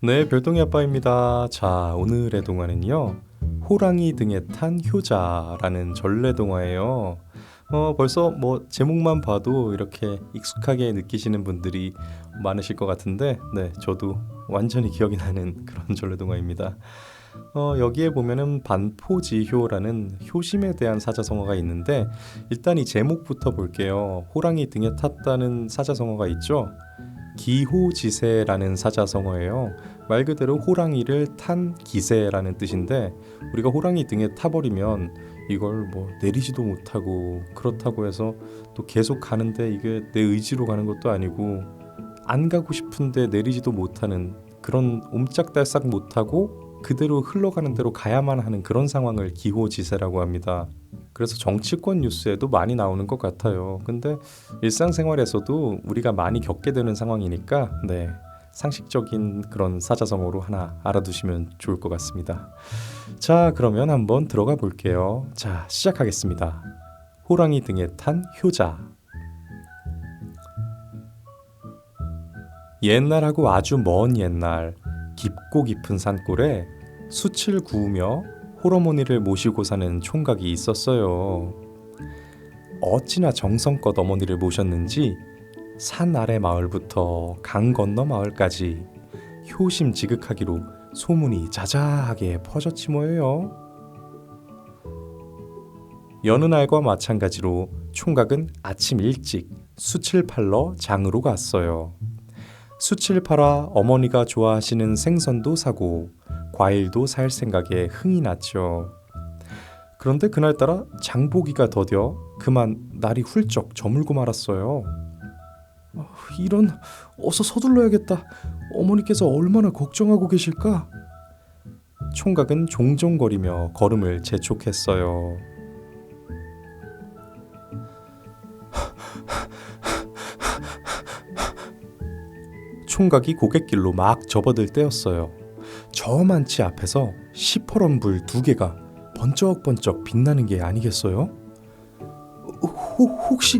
네, 별똥이 아빠입니다. 자, 오늘의 동화는요. 호랑이 등에 탄 효자라는 전래 동화예요. 벌써 뭐 제목만 봐도 이렇게 익숙하게 느끼시는 분들이 많으실 것 같은데, 네, 저도 완전히 기억이 나는 그런 전래 동화입니다. 여기에 보면은 반포지효라는 효심에 대한 사자성어가 있는데, 일단 이 제목부터 볼게요. 호랑이 등에 탔다는 사자성어가 있죠. 기호지세라는 사자성어예요. 말 그대로 호랑이를 탄 기세라는 뜻인데, 우리가 호랑이 등에 타버리면 이걸 뭐 내리지도 못하고, 그렇다고 해서 또 계속 가는데 이게 내 의지로 가는 것도 아니고, 안 가고 싶은데 내리지도 못하는, 그런 옴짝달싹 못하고 그대로 흘러가는 대로 가야만 하는 그런 상황을 기호지세라고 합니다. 그래서 정치권 뉴스에도 많이 나오는 것 같아요. 근데 일상생활에서도 우리가 많이 겪게 되는 상황이니까, 네, 상식적인 그런 사자성어로 하나 알아두시면 좋을 것 같습니다. 자, 그러면 한번 들어가 볼게요. 자, 시작하겠습니다. 호랑이 등에 탄 효자. 옛날하고 아주 먼 옛날, 깊고 깊은 산골에 숯을 구우며 홀어머니를 모시고 사는 총각이 있었어요. 어찌나 정성껏 어머니를 모셨는지 산 아래 마을부터 강 건너 마을까지 효심지극하기로 소문이 자자하게 퍼졌지 뭐예요. 여느 날과 마찬가지로 총각은 아침 일찍 숯을 팔러 장으로 갔어요. 숯을 팔아 어머니가 좋아하시는 생선도 사고 과일도 살 생각에 흥이 났죠. 그런데 그날따라 장보기가 더뎌 그만 날이 훌쩍 저물고 말았어요. 이런, 어서 서둘러야겠다. 어머니께서 얼마나 걱정하고 계실까? 총각은 종종거리며 걸음을 재촉했어요. 총각이 고갯길로 막 접어들 때였어요. 저만치 앞에서 시퍼런 불 2개가 번쩍번쩍 빛나는 게 아니겠어요? 혹시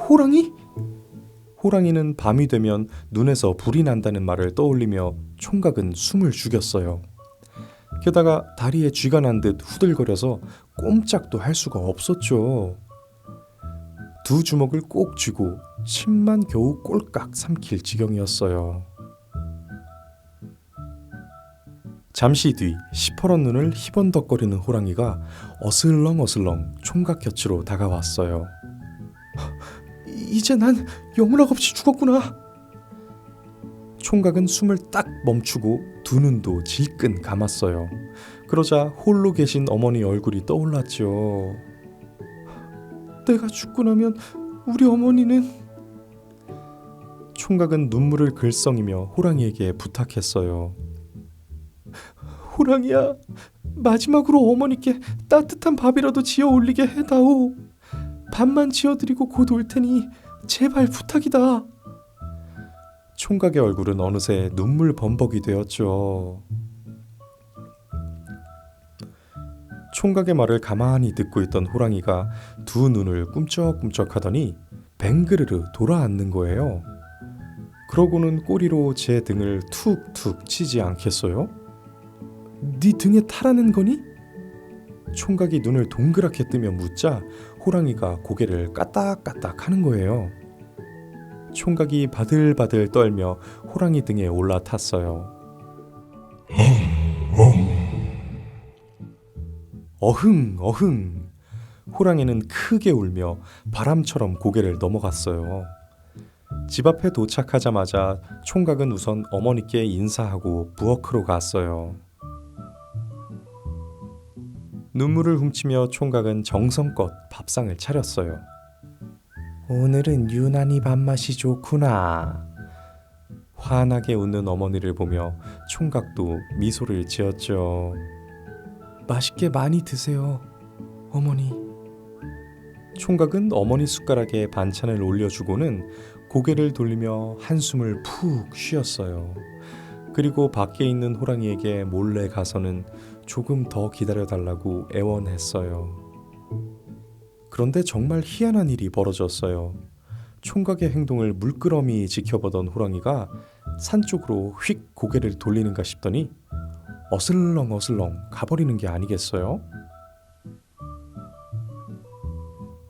호랑이? 호랑이는 밤이 되면 눈에서 불이 난다는 말을 떠올리며 총각은 숨을 죽였어요. 게다가 다리에 쥐가 난 듯 후들거려서 꼼짝도 할 수가 없었죠. 2주먹을 꼭 쥐고 침만 겨우 꼴깍 삼킬 지경이었어요. 잠시 뒤 시퍼런 눈을 희번덕거리는 호랑이가 어슬렁어슬렁 총각 곁으로 다가왔어요. 이제 난 영락없이 죽었구나. 총각은 숨을 딱 멈추고 2눈도 질끈 감았어요. 그러자 홀로 계신 어머니 얼굴이 떠올랐죠. 내가 죽고 나면 우리 어머니는... 총각은 눈물을 글썽이며 호랑이에게 부탁했어요. 호랑이야, 마지막으로 어머니께 따뜻한 밥이라도 지어 올리게 해다오. 밥만 지어드리고 곧 올 테니 제발 부탁이다. 총각의 얼굴은 어느새 눈물 범벅이 되었죠. 총각의 말을 가만히 듣고 있던 호랑이가 2눈을 꿈쩍꿈쩍 하더니 뱅그르르 돌아앉는 거예요. 그러고는 꼬리로 제 등을 툭툭 치지 않겠어요? 네 등에 타라는 거니? 총각이 눈을 동그랗게 뜨며 묻자 호랑이가 고개를 까딱까딱 하는 거예요. 총각이 바들바들 떨며 호랑이 등에 올라탔어요. 어흥 어흥. 호랑이는 크게 울며 바람처럼 고개를 넘어갔어요. 집 앞에 도착하자마자 총각은 우선 어머니께 인사하고 부엌으로 갔어요. 눈물을 훔치며 총각은 정성껏 밥상을 차렸어요. 오늘은 유난히 밥맛이 좋구나. 환하게 웃는 어머니를 보며 총각도 미소를 지었죠. 맛있게 많이 드세요, 어머니. 총각은 어머니 숟가락에 반찬을 올려주고는 고개를 돌리며 한숨을 푹 쉬었어요. 그리고 밖에 있는 호랑이에게 몰래 가서는 조금 더 기다려달라고 애원했어요. 그런데 정말 희한한 일이 벌어졌어요. 총각의 행동을 물끄러미 지켜보던 호랑이가 산 쪽으로 휙 고개를 돌리는가 싶더니 어슬렁어슬렁 가버리는 게 아니겠어요?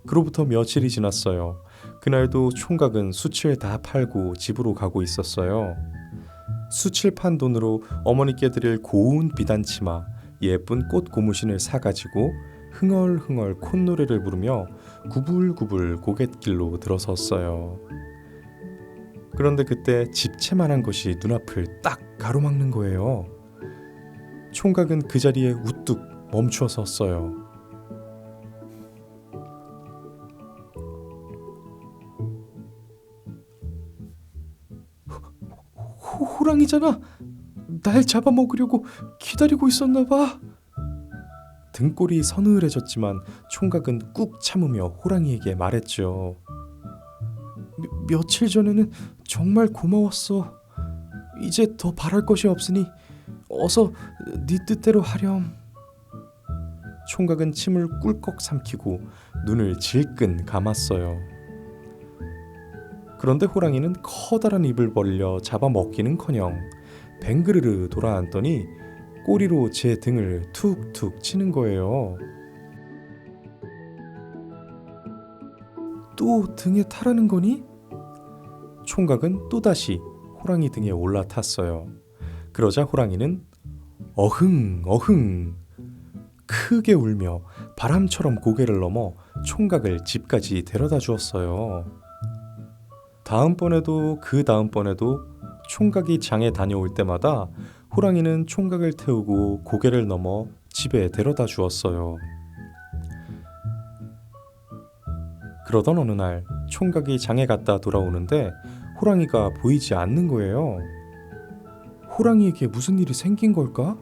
그로부터 며칠이 지났어요. 그날도 총각은 숯을 다 팔고 집으로 가고 있었어요. 숯을 판 돈으로 어머니께 드릴 고운 비단치마, 예쁜 꽃 고무신을 사가지고 흥얼흥얼 콧노래를 부르며 구불구불 고갯길로 들어섰어요. 그런데 그때 집채만한 것이 눈앞을 딱 가로막는 거예요. 총각은 그 자리에 우뚝 멈추어 섰어요. 호랑이잖아. 날 잡아먹으려고 기다리고 있었나 봐. 등골이 서늘해졌지만 총각은 꾹 참으며 호랑이에게 말했죠. 며칠 전에는 정말 고마웠어. 이제 더 바랄 것이 없으니 어서 네 뜻대로 하렴. 총각은 침을 꿀꺽 삼키고 눈을 질끈 감았어요. 그런데 호랑이는 커다란 입을 벌려 잡아먹기는커녕 뱅그르르 돌아앉더니 꼬리로 제 등을 툭툭 치는 거예요. 또 등에 타라는 거니? 총각은 또다시 호랑이 등에 올라탔어요. 그러자 호랑이는 어흥 어흥 크게 울며 바람처럼 고개를 넘어 총각을 집까지 데려다 주었어요. 다음번에도 그 다음번에도 총각이 장에 다녀올 때마다 호랑이는 총각을 태우고 고개를 넘어 집에 데려다 주었어요. 그러던 어느 날 총각이 장에 갔다 돌아오는데 호랑이가 보이지 않는 거예요. 호랑이에게 무슨 일이 생긴 걸까?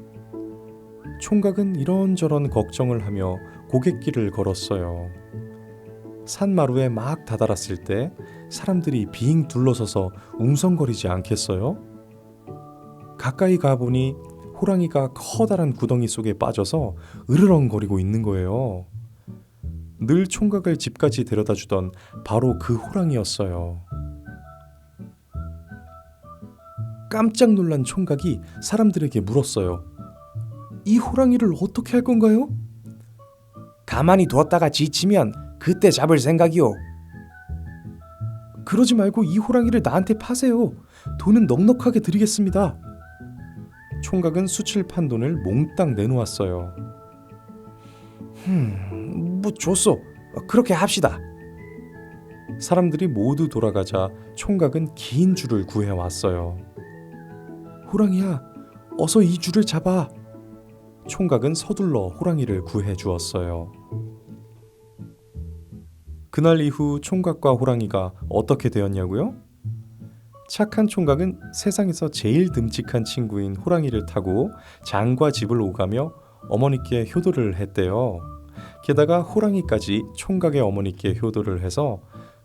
총각은 이런저런 걱정을 하며 고갯길을 걸었어요. 산마루에 막 다다랐을 때 사람들이 빙 둘러서서 웅성거리지 않겠어요? 가까이 가보니 호랑이가 커다란 구덩이 속에 빠져서 으르렁거리고 있는 거예요. 늘 총각을 집까지 데려다 주던 바로 그 호랑이였어요. 깜짝 놀란 총각이 사람들에게 물었어요. 이 호랑이를 어떻게 할 건가요? 가만히 두었다가 지치면 그때 잡을 생각이요. 그러지 말고 이 호랑이를 나한테 파세요. 돈은 넉넉하게 드리겠습니다. 총각은 숯을 판 돈을 몽땅 내놓았어요. 뭐 줬소. 그렇게 합시다. 사람들이 모두 돌아가자 총각은 긴 줄을 구해왔어요. 호랑이야, 어서 이 줄을 잡아. 총각은 서둘러 호랑이를 구해주었어요. 그날 이후 총각과 호랑이가 어떻게 되었냐고요? 착한 총각은 세상에서 제일 듬직한 친구인 호랑이를 타고 장과 집을 오가며 어머니께 효도를 했대요. 게다가 호랑이까지 총각의 어머니께 효도를 해서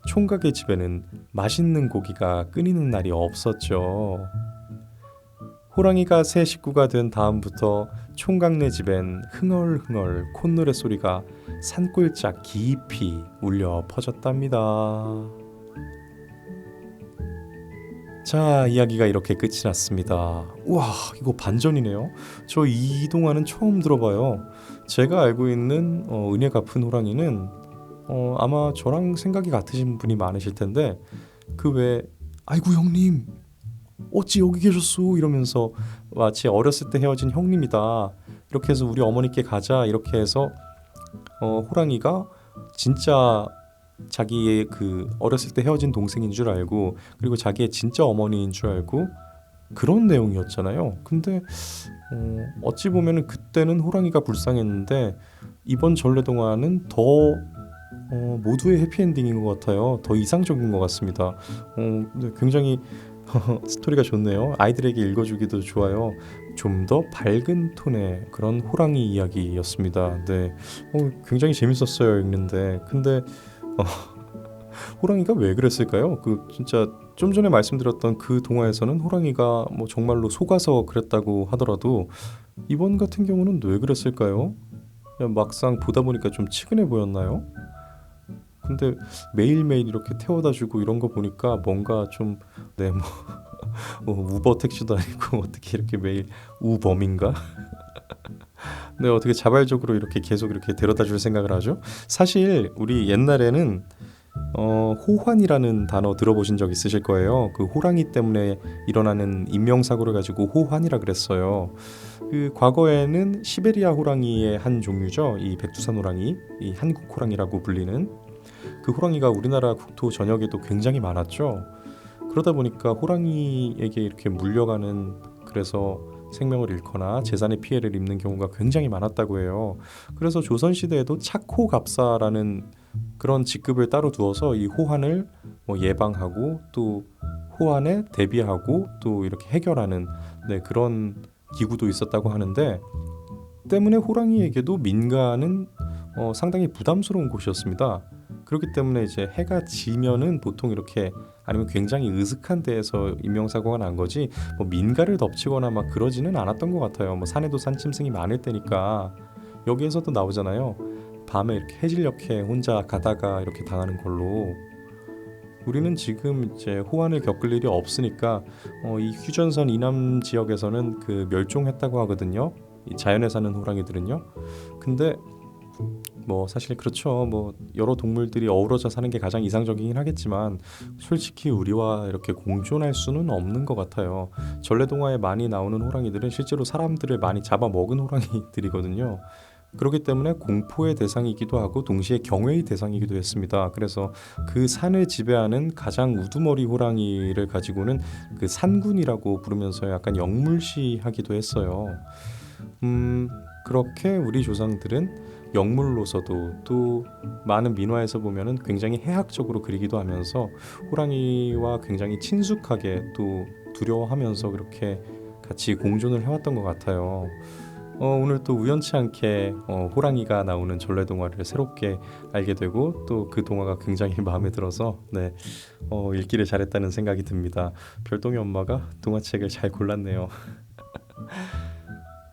총각의 집에는 맛있는 고기가 끊이는 날이 없었죠. 호랑이가 새 식구가 된 다음부터 총각네 집엔 흥얼흥얼 콧노래 소리가 산골짝 깊이 울려 퍼졌답니다. 자, 이야기가 이렇게 끝이 났습니다. 우와, 이거 반전이네요. 저 이 동화는 처음 들어봐요. 제가 알고 있는 은혜 갚은 호랑이는 아마 저랑 생각이 같으신 분이 많으실 텐데 그 외 아이고 형님 어찌 여기 계셨소 이러면서 마치 어렸을 때 헤어진 형님이다 이렇게 해서 우리 어머니께 가자 이렇게 해서 호랑이가 진짜 자기의 그 어렸을 때 헤어진 동생인 줄 알고 그리고 자기의 진짜 어머니인 줄 알고 그런 내용이었잖아요. 근데 어찌 보면은 그때는 호랑이가 불쌍했는데 이번 전래동화는 더 모두의 해피엔딩인 것 같아요. 더 이상적인 것 같습니다. 근데 굉장히 스토리가 좋네요. 아이들에게 읽어주기도 좋아요. 좀 더 밝은 톤의 그런 호랑이 이야기였습니다. 네, 굉장히 재밌었어요 읽는데. 근데 호랑이가 왜 그랬을까요? 그 진짜 좀 전에 말씀드렸던 그 동화에서는 호랑이가 뭐 정말로 속아서 그랬다고 하더라도 이번 같은 경우는 왜 그랬을까요? 그냥 막상 보다 보니까 좀 치근해 보였나요? 근데 매일매일 이렇게 태워다 주고 이런 거 보니까 뭔가 좀 네, 뭐 우버 택시도 아니고 어떻게 이렇게 매일 우범인가? 네, 어떻게 자발적으로 이렇게 계속 이렇게 데려다 줄 생각을 하죠? 사실 우리 옛날에는 호환이라는 단어 들어보신 적 있으실 거예요. 그 호랑이 때문에 일어나는 인명사고를 가지고 호환이라 그랬어요. 그 과거에는 시베리아 호랑이의 한 종류죠. 이 백두산 호랑이, 이 한국 호랑이라고 불리는 그 호랑이가 우리나라 국토 전역에도 굉장히 많았죠. 그러다 보니까 호랑이에게 이렇게 물려가는, 그래서 생명을 잃거나 재산의 피해를 입는 경우가 굉장히 많았다고 해요. 그래서 조선시대에도 착호갑사라는 그런 직급을 따로 두어서 이 호환을 뭐 예방하고 또 호환에 대비하고 또 이렇게 해결하는, 네, 그런 기구도 있었다고 하는데, 때문에 호랑이에게도 민가는 상당히 부담스러운 곳이었습니다. 그렇기 때문에 이제 해가 지면은 보통 이렇게, 아니면 굉장히 으슥한 데에서 인명사고가 난 거지 뭐 민가를 덮치거나 막 그러지는 않았던 것 같아요. 뭐 산에도 산짐승이 많을 때니까. 여기에서도 나오잖아요. 밤에 이렇게 해질녘에 혼자 가다가 이렇게 당하는 걸로. 우리는 지금 이제 호환을 겪을 일이 없으니까 이 휴전선 이남 지역에서는 그 멸종했다고 하거든요. 이 자연에 사는 호랑이들은요. 근데 뭐 사실 그렇죠. 뭐 여러 동물들이 어우러져 사는 게 가장 이상적이긴 하겠지만 솔직히 우리와 이렇게 공존할 수는 없는 것 같아요. 전래동화에 많이 나오는 호랑이들은 실제로 사람들을 많이 잡아먹은 호랑이들이거든요. 그렇기 때문에 공포의 대상이기도 하고 동시에 경외의 대상이기도 했습니다. 그래서 그 산을 지배하는 가장 우두머리 호랑이를 가지고는 그 산군이라고 부르면서 약간 영물시하기도 했어요. 그렇게 우리 조상들은 영물로서도, 또 많은 민화에서 보면은 굉장히 해학적으로 그리기도 하면서 호랑이와 굉장히 친숙하게 또 두려워하면서 그렇게 같이 공존을 해왔던 것 같아요. 오늘 또 우연치 않게 호랑이가 나오는 전래동화를 새롭게 알게 되고 또 그 동화가 굉장히 마음에 들어서, 네, 읽기를 잘했다는 생각이 듭니다. 별똥이 엄마가 동화책을 잘 골랐네요.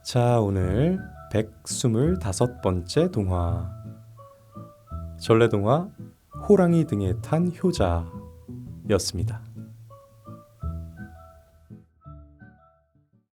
자, 오늘 125번째 동화, 전래동화 호랑이 등에 탄 효자였습니다.